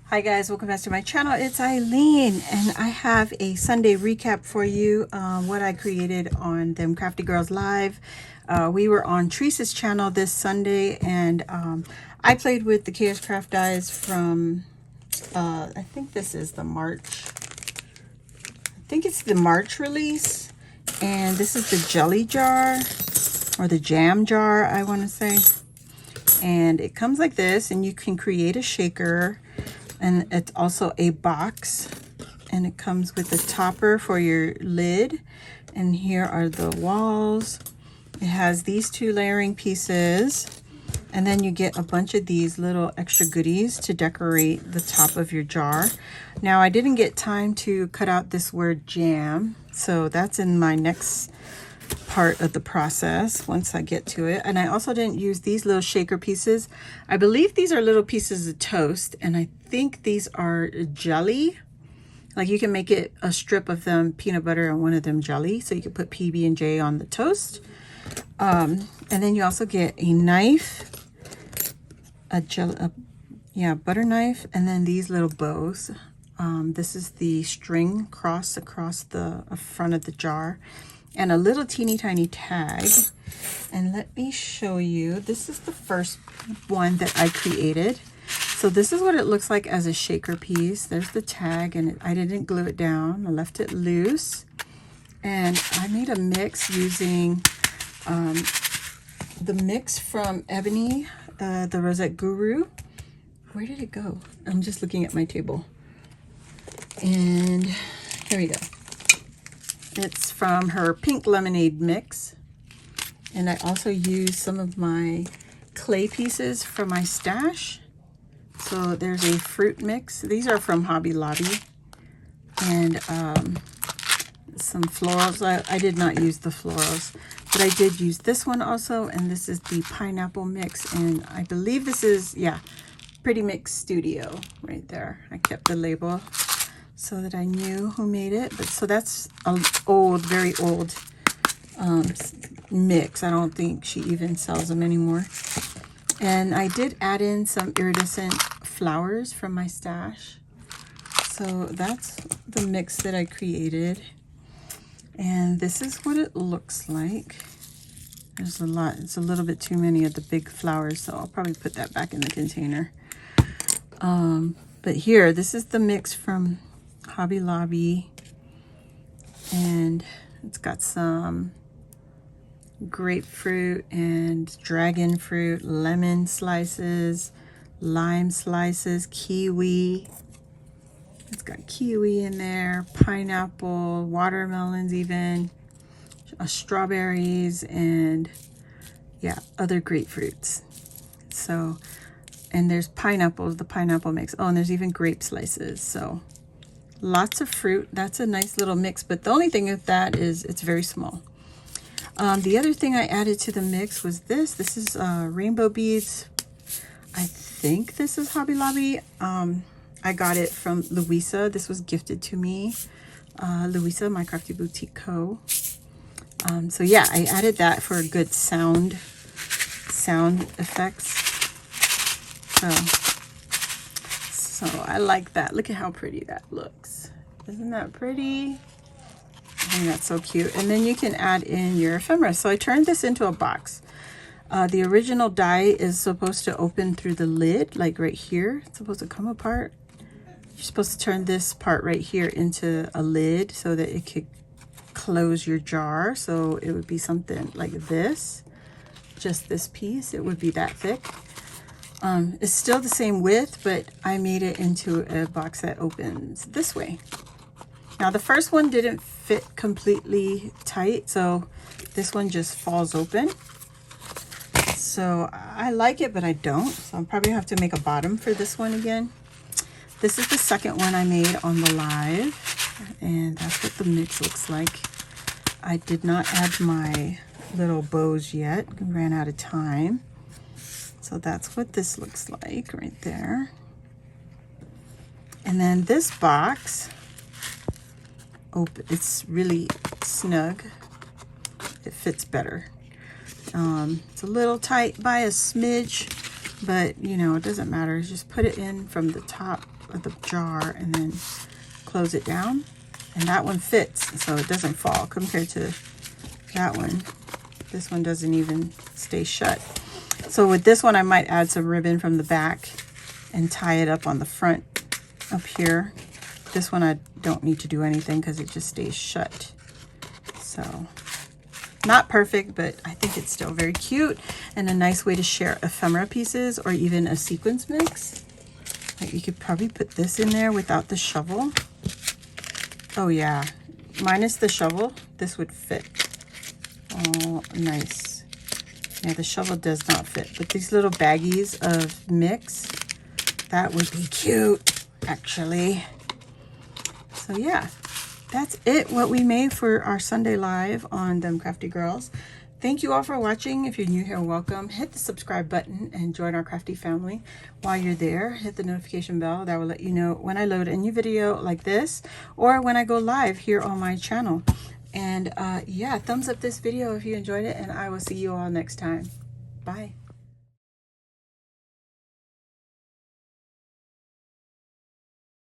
Hi guys, welcome back to my channel. It's Eileen and I have a Sunday recap for you, what I created on them Crafty Girls Live. We were on Teresa's channel this Sunday and I played with the Kscraft dies from I think this is the March, release, and this is the jelly jar or the jam jar, I want to say. And it comes like this, and you can create a shaker. And it's also a box, and it comes with a topper for your lid. And here are the walls. It has these two layering pieces, and then you get a bunch of these little extra goodies to decorate the top of your jar. Now I didn't get time to cut out this word jam, so that's in my next part of the process once I get to it. And I also didn't use these little shaker pieces. I believe these are little pieces of toast, and I think these are jelly. Like you can make it a strip of them peanut butter and one of them jelly, so you can put PB&J on the toast. And then you also get a knife, butter knife, and then these little bows. This is the string cross across the front of the jar, and a little teeny tiny tag. And let me show you, this is the first one that I created. So this is what it looks like as a shaker piece. There's the tag, and I didn't glue it down. I left it loose. And I made a mix using the mix from Ebony, the Rosette Guru. Where did it go? I'm just looking at my table. And here we go. It's from her pink lemonade mix. And I also used some of my clay pieces from my stash. So there's a fruit mix. These are from Hobby Lobby. And some florals. I did not use the florals, but I did use this one also. And this is the pineapple mix. And I believe this is, yeah, Pretty Mix Studio right there. I kept the label so that I knew who made it. But so that's an old, very old mix. I don't think she even sells them anymore. And I did add in some iridescent flowers from my stash. So that's the mix that I created. And this is what it looks like. There's a lot. It's a little bit too many of the big flowers, so I'll probably put that back in the container. But here, this is the mix from Hobby Lobby, and it's got some grapefruit and dragon fruit, lemon slices, lime slices, kiwi. It's got kiwi in there, pineapple, watermelons even, strawberries, and yeah, other grapefruits. So, and there's pineapples, the pineapple mix. Oh, and there's even grape slices. So lots of fruit. That's a nice little mix, but the only thing with that is it's very small. The other thing I added to the mix was this. This is rainbow beads. I think this is Hobby Lobby. I got it from Louisa. This was gifted to me. Louisa, my Crafty Boutique Co. So yeah, I added that for a good sound effects. So I like that. Look at how pretty that looks. Isn't that pretty? I think that's so cute. And then you can add in your ephemera. So I turned this into a box. The original die is supposed to open through the lid, like right here. It's supposed to come apart. You're supposed to turn this part right here into a lid so that it could close your jar. So it would be something like this. Just this piece. It would be that thick. It's still the same width, but I made it into a box that opens this way. Now the first one didn't fit completely tight, so this one just falls open. So I like it, but I don't. So I'm probably gonna have to make a bottom for this one again. This is the second one I made on the live, and that's what the mix looks like. I did not add my little bows yet. I ran out of time. So that's what this looks like right there. And then this box, it's really snug. It fits better. It's a little tight by a smidge, but you know, it doesn't matter. Just put it in from the top of the jar and then close it down. And that one fits, so it doesn't fall compared to that one. This one doesn't even stay shut. So with this one, I might add some ribbon from the back and tie it up on the front up here. This one I don't need to do anything because it just stays shut. So not perfect, but I think it's still very cute and a nice way to share ephemera pieces or even a sequence mix. Like you could probably put this in there without the shovel. Oh yeah, minus the shovel, this would fit. Oh, nice. Yeah, the shovel does not fit, but these little baggies of mix, that would be cute, actually. So yeah, that's it, what we made for our Sunday live on Them Crafty Girls. Thank you all for watching. If you're new here, welcome. Hit the subscribe button and join our crafty family. While you're there, hit the notification bell. That will let you know when I load a new video like this or when I go live here on my channel. And yeah, thumbs up this video if you enjoyed it, and I will see you all next time. Bye.